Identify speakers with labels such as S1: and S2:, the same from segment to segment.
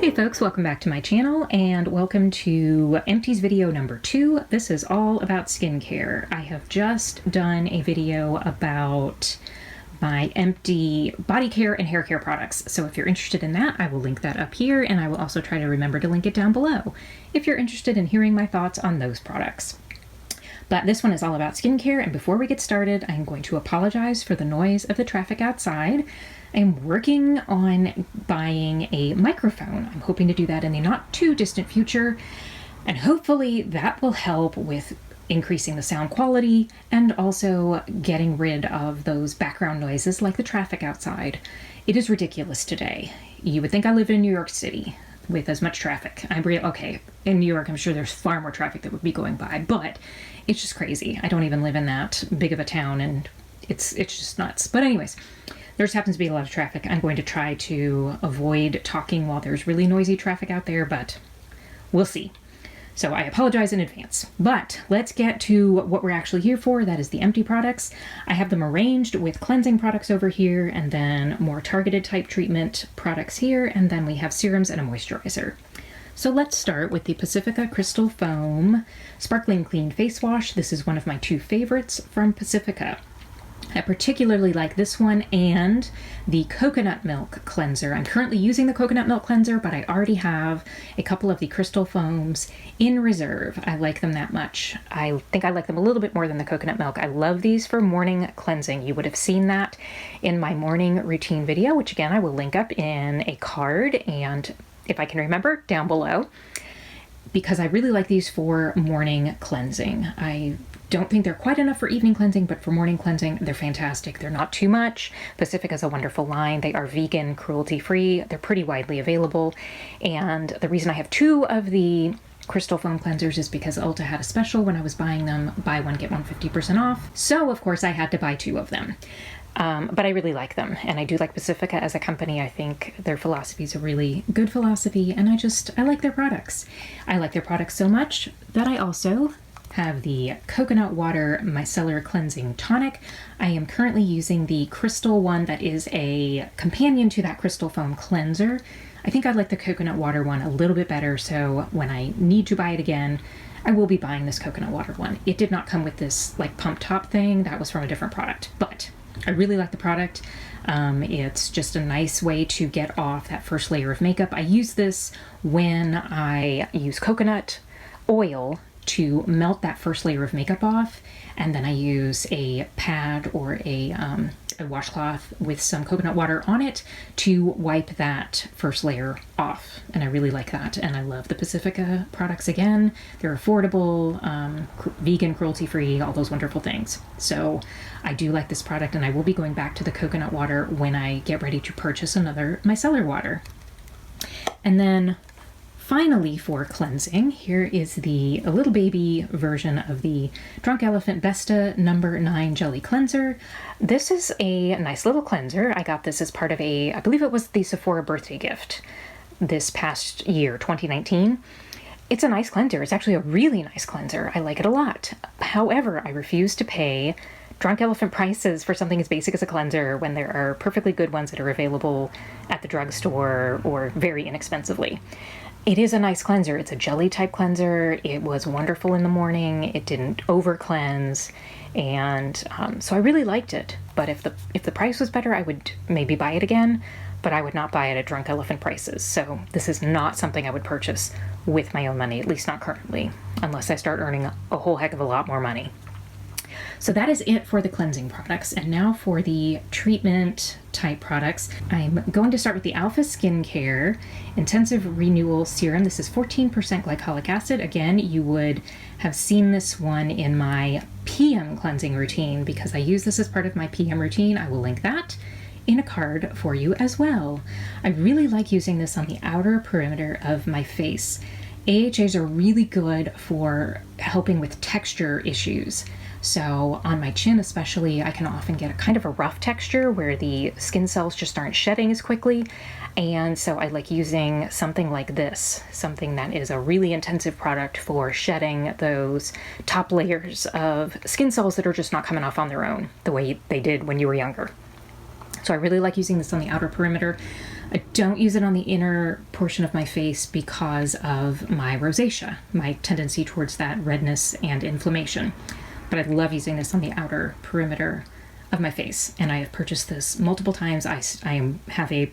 S1: Hey folks, welcome back to my channel and welcome to Empties video number 2. This is all about skincare. I have just done a video about my empty body care and hair care products. So if you're interested in that, I will link that up here, and I will also try to remember to link it down below if you're interested in hearing my thoughts on those products. But this one is all about skincare, and before we get started, I'm going to apologize for the noise of the traffic outside. I'm working on buying a microphone. I'm hoping to do that in the not too distant future, and hopefully that will help with increasing the sound quality and also getting rid of those background noises like the traffic outside. It is ridiculous today. You would think I live in New York City with as much traffic. Okay, in New York, I'm sure there's far more traffic that would be going by, but it's just crazy. I don't even live in that big of a town, and it's just nuts. But anyways, there just happens to be a lot of traffic. I'm going to try to avoid talking while there's really noisy traffic out there, but we'll see. So I apologize in advance. But let's get to what we're actually here for. That is the empty products. I have them arranged with cleansing products over here, and then more targeted type treatment products here, and then we have serums and a moisturizer. So let's start with the Pacifica Crystal Foam Sparkling Clean Face Wash. This is one of my 2 favorites from Pacifica. I particularly like this one and the coconut milk cleanser. I'm currently using the coconut milk cleanser, but I already have a couple of the crystal foams in reserve. I like them that much. I think I like them a little bit more than the coconut milk. I love these for morning cleansing. You would have seen that in my morning routine video, which again, I will link up in a card and if I can remember down below, because I really like these for morning cleansing. I don't think they're quite enough for evening cleansing, but for morning cleansing, they're fantastic. They're not too much. Pacifica is a wonderful line. They are vegan, cruelty-free. They're pretty widely available. And the reason I have 2 of the crystal foam cleansers is because Ulta had a special when I was buying them, buy one, get one 50% off. So of course I had to buy 2 of them. But I really like them, and I do like Pacifica as a company. I think their philosophy is a really good philosophy, and I like their products. I like their products so much that I also have the coconut water micellar cleansing tonic. I am currently using the crystal one that is a companion to that crystal foam cleanser. I think I like the coconut water one a little bit better, so when I need to buy it again, I will be buying this coconut water one. It did not come with this like pump top thing. That was from a different product, but I really like the product. It's just a nice way to get off that first layer of makeup. I use this when I use coconut oil to melt that first layer of makeup off, and then I use a pad or a washcloth with some coconut water on it to wipe that first layer off, and I really like that. And I love the Pacifica products. Again, they're affordable, vegan, cruelty-free, all those wonderful things. So I do like this product, and I will be going back to the coconut water when I get ready to purchase another micellar water. And then finally, for cleansing, here is a little baby version of the Drunk Elephant Besta number 9 Jelly Cleanser. This is a nice little cleanser. I got this as part of I believe it was the Sephora birthday gift this past year, 2019. It's a nice cleanser. It's actually a really nice cleanser. I like it a lot. However, I refuse to pay Drunk Elephant prices for something as basic as a cleanser when there are perfectly good ones that are available at the drugstore or very inexpensively. It is a nice cleanser. It's a jelly type cleanser. It was wonderful in the morning. It didn't over cleanse, and so I really liked it. But if the price was better, I would maybe buy it again, but I would not buy it at Drunk Elephant prices. So this is not something I would purchase with my own money, at least not currently, unless I start earning a whole heck of a lot more money. So that is it for the cleansing products. And now for the treatment type products. I'm going to start with the Alpha Skincare Intensive Renewal Serum. This is 14% glycolic acid. Again, you would have seen this one in my PM cleansing routine because I use this as part of my PM routine. I will link that in a card for you as well. I really like using this on the outer perimeter of my face. AHAs are really good for helping with texture issues. So on my chin especially, I can often get a kind of a rough texture where the skin cells just aren't shedding as quickly. And so I like using something like this, something that is a really intensive product for shedding those top layers of skin cells that are just not coming off on their own the way they did when you were younger. So I really like using this on the outer perimeter. I don't use it on the inner portion of my face because of my rosacea, my tendency towards that redness and inflammation. But I love using this on the outer perimeter of my face, and I have purchased this multiple times. I have a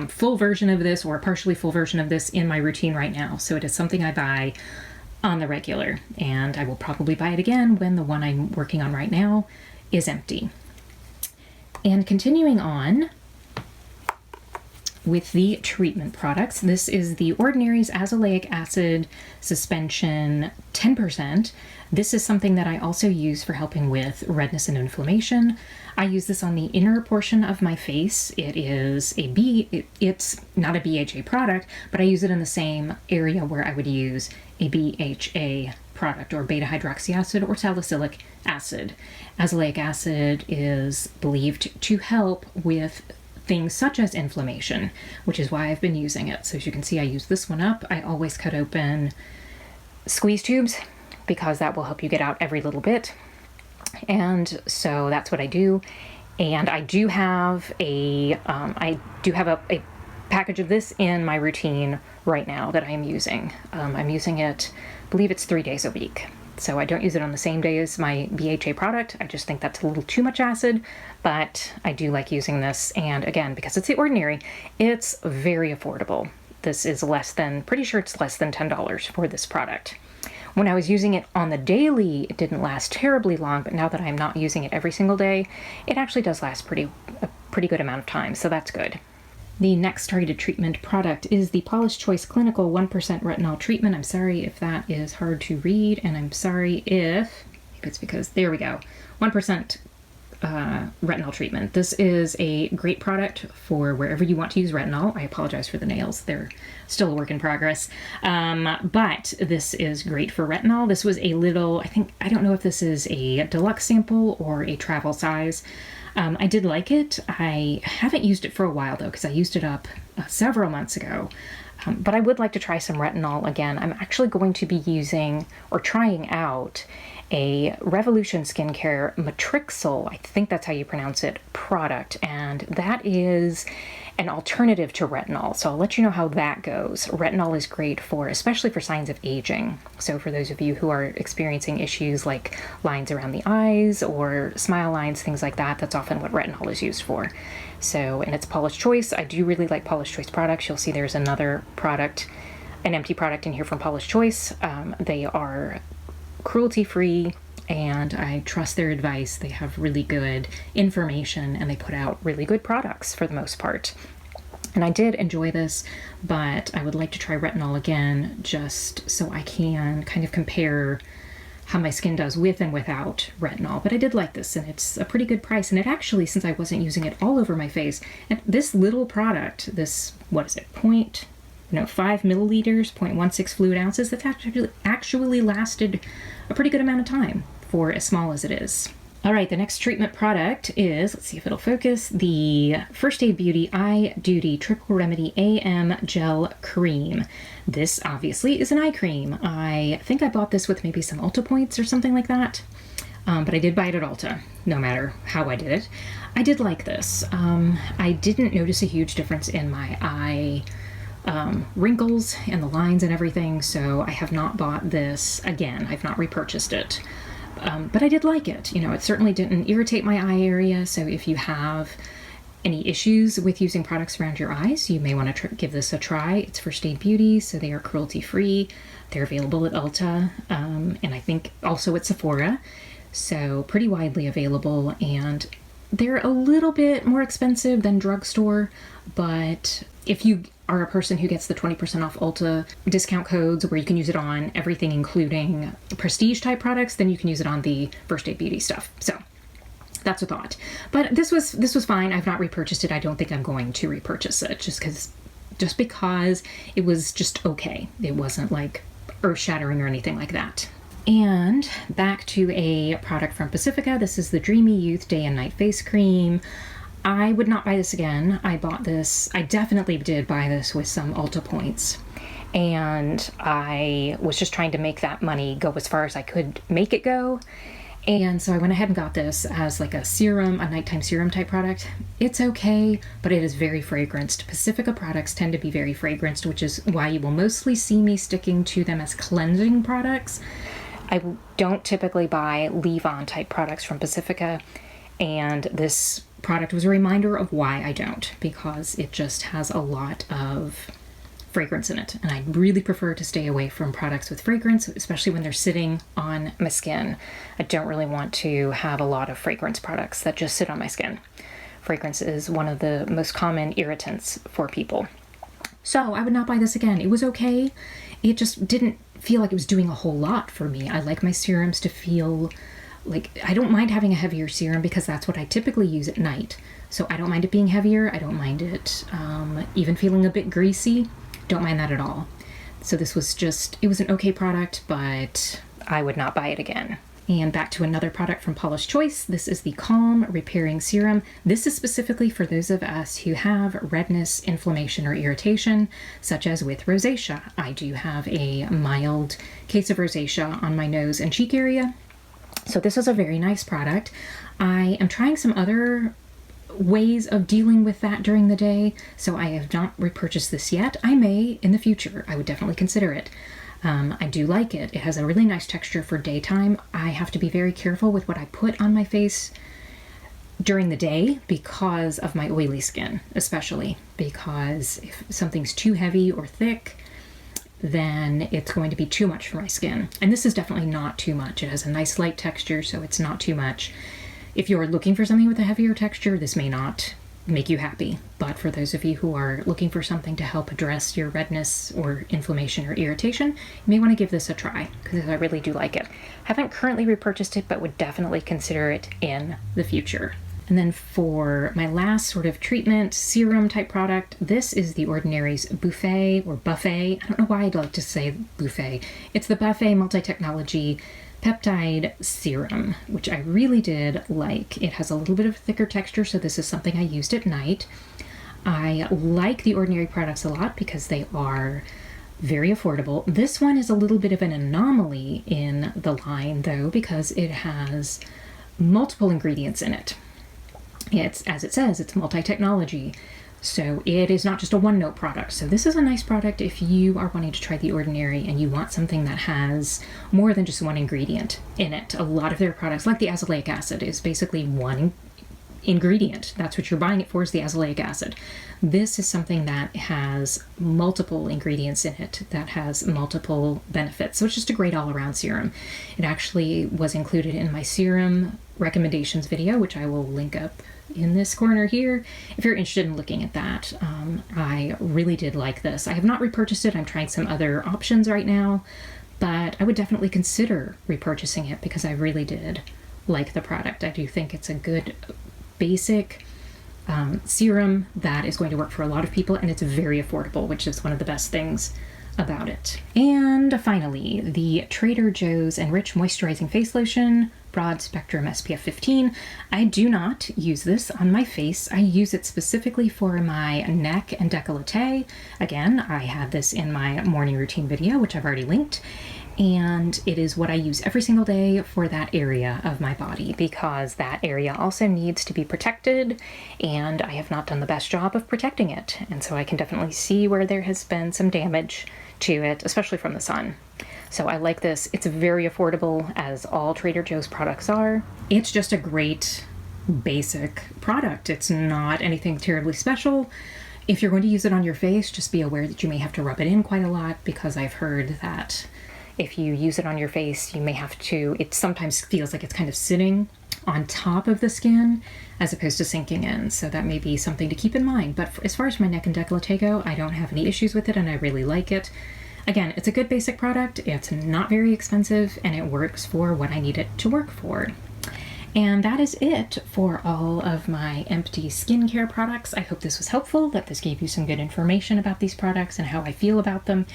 S1: full version of this, or a partially full version of this, in my routine right now. So it is something I buy on the regular, and I will probably buy it again when the one I'm working on right now is empty. And continuing on with the treatment products, this is the Ordinary's Azelaic Acid Suspension 10%. This is something that I also use for helping with redness and inflammation. I use this on the inner portion of my face. It's not a BHA product, but I use it in the same area where I would use a BHA product, or beta hydroxyacid or salicylic acid. Azelaic acid is believed to help with things such as inflammation, which is why I've been using it. So as you can see, I use this one up. I always cut open squeeze tubes because that will help you get out every little bit. And so that's what I do. And I do have a package of this in my routine right now that I'm using. I'm using it, I believe it's 3 days a week. So I don't use it on the same day as my BHA product. I just think that's a little too much acid, but I do like using this. And again, because it's the Ordinary, it's very affordable. This is pretty sure it's less than $10 for this product. When I was using it on the daily, it didn't last terribly long, but now that I'm not using it every single day, it actually does last a pretty good amount of time, so that's good. The next targeted treatment product is the Paula's Choice Clinical 1% Retinol Treatment. I'm sorry if that is hard to read, and I'm sorry if, maybe it's because, there we go, 1% retinol treatment. This is a great product for wherever you want to use retinol. I apologize for the nails. They're still a work in progress. But this is great for retinol. This was a little, I don't know if this is a deluxe sample or a travel size. I did like it. I haven't used it for a while though, because I used it up several months ago. But I would like to try some retinol again. I'm actually going to be using or trying out a Revolution Skincare Matrixyl, I think that's how you pronounce it, product. And that is an alternative to retinol. So I'll let you know how that goes. Retinol is great especially for signs of aging. So for those of you who are experiencing issues like lines around the eyes or smile lines, things like that, that's often what retinol is used for. So, and it's Paula's Choice. I do really like Paula's Choice products. You'll see there's another product, an empty product in here from Paula's Choice. They are cruelty-free, and I trust their advice. They have really good information, and they put out really good products for the most part. And I did enjoy this, but I would like to try retinol again, just so I can kind of compare how my skin does with and without retinol. But I did like this, and it's a pretty good price. And it actually, since I wasn't using it all over my face, and this little product, this, what is it, 5 milliliters, 0.16 fluid ounces, that's actually lasted a pretty good amount of time for as small as it is. All right, the next treatment product is, let's see if it'll focus, the First Aid Beauty Eye Duty Triple Remedy AM Gel Cream. This obviously is an eye cream. I think I bought this with maybe some Ulta points or something like that. But I did buy it at Ulta, no matter how I did it. I did like this. I didn't notice a huge difference in my eye wrinkles and the lines and everything, so I have not bought this again. I've not repurchased it. But I did like it. It certainly didn't irritate my eye area, so if you have any issues with using products around your eyes, you may want to give this a try. It's First Aid Beauty, so they are cruelty-free. They're available at Ulta, and I think also at Sephora, so pretty widely available, and they're a little bit more expensive than drugstore, but if you are a person who gets the 20% off Ulta discount codes where you can use it on everything including prestige type products, then you can use it on the First Aid Beauty stuff. So that's a thought. But this was fine. I've not repurchased it. I don't think I'm going to repurchase it just because it was just okay. It wasn't like earth-shattering or anything like that. And back to a product from Pacifica. This is the Dreamy Youth Day and Night Face Cream. I would not buy this again. I bought this, I definitely did buy this with some Ulta points. And I was just trying to make that money go as far as I could make it go. And so I went ahead and got this as like a serum, a nighttime serum type product. It's okay, but it is very fragranced. Pacifica products tend to be very fragranced, which is why you will mostly see me sticking to them as cleansing products. I don't typically buy leave-on type products from Pacifica, and this product was a reminder of why I don't, because it just has a lot of fragrance in it, and I really prefer to stay away from products with fragrance, especially when they're sitting on my skin. I don't really want to have a lot of fragrance products that just sit on my skin. Fragrance is one of the most common irritants for people. So I would not buy this again. It was okay. It just didn't feel like it was doing a whole lot for me. I like my serums to feel like, I don't mind having a heavier serum because that's what I typically use at night. So I don't mind it being heavier. I don't mind it even feeling a bit greasy. Don't mind that at all. So this was just, it was an okay product, but I would not buy it again. And back to another product from Paula's Choice. This is the Calm Repairing Serum. This is specifically for those of us who have redness, inflammation, or irritation, such as with rosacea. I do have a mild case of rosacea on my nose and cheek area. So this is a very nice product. I am trying some other ways of dealing with that during the day, so I have not repurchased this yet. I may in the future. I would definitely consider it. I do like it. It has a really nice texture for daytime. I have to be very careful with what I put on my face during the day because of my oily skin, especially because if something's too heavy or thick, then it's going to be too much for my skin. And this is definitely not too much. It has a nice light texture, so it's not too much. If you're looking for something with a heavier texture, this may not make you happy. But for those of you who are looking for something to help address your redness or inflammation or irritation, you may want to give this a try because I really do like it. Haven't currently repurchased it, but would definitely consider it in the future. And then for my last sort of treatment serum type product, this is the Ordinary's Buffet or Buffet. I don't know why I'd like to say Buffet. It's the Buffet Multi-Technology Peptide Serum, which I really did like. It has a little bit of a thicker texture, so this is something I used at night. I like the Ordinary products a lot because they are very affordable. This one is a little bit of an anomaly in the line, though, because it has multiple ingredients in it. It's, as it says, it's multi-technology. So it is not just a one-note product. So this is a nice product if you are wanting to try The Ordinary and you want something that has more than just one ingredient in it. A lot of their products, like the azelaic acid, is basically one ingredient. That's what you're buying it for, is the azelaic acid. This is something that has multiple ingredients in it, that has multiple benefits. So it's just a great all-around serum. It actually was included in my serum recommendations video, which I will link up in this corner here if you're interested in looking at that. I really did like this. I have not repurchased it. I'm trying some other options right now, but I would definitely consider repurchasing it because I really did like the product. I do think it's a good basic serum that is going to work for a lot of people, and it's very affordable, which is one of the best things about it. And finally, the Trader Joe's Enrich Moisturizing Face Lotion, Broad Spectrum SPF 15. I do not use this on my face. I use it specifically for my neck and décolleté. Again, I have this in my morning routine video, which I've already linked. And it is what I use every single day for that area of my body because that area also needs to be protected, and I have not done the best job of protecting it. And so I can definitely see where there has been some damage to it, especially from the sun. So I like this. It's very affordable, as all Trader Joe's products are. It's just a great basic product. It's not anything terribly special. If you're going to use it on your face, just be aware that you may have to rub it in quite a lot, because I've heard that if you use it on your face, you may have to, it sometimes feels like it's kind of sitting on top of the skin as opposed to sinking in. So that may be something to keep in mind. But as far as my neck and décolleté go, I don't have any issues with it, and I really like it. Again, it's a good basic product. It's not very expensive, and it works for what I need it to work for. And that is it for all of my Empty skincare products. I hope this was helpful, that this gave you some good information about these products and how I feel about them.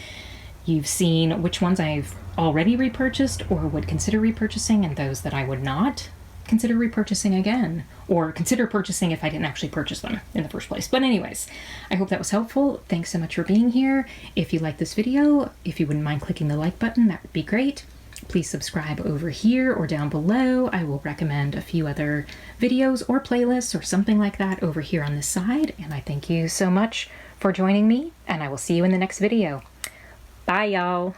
S1: You've seen which ones I've already repurchased or would consider repurchasing, and those that I would not consider repurchasing again, or consider purchasing if I didn't actually purchase them in the first place. But anyways, I hope that was helpful. Thanks so much for being here. If you like this video, if you wouldn't mind clicking the like button, that would be great. please subscribe over here or down below. I will recommend a few other videos or playlists or something like that over here on this side. And I thank you so much for joining me, and I will see you in the next video. Bye, y'all.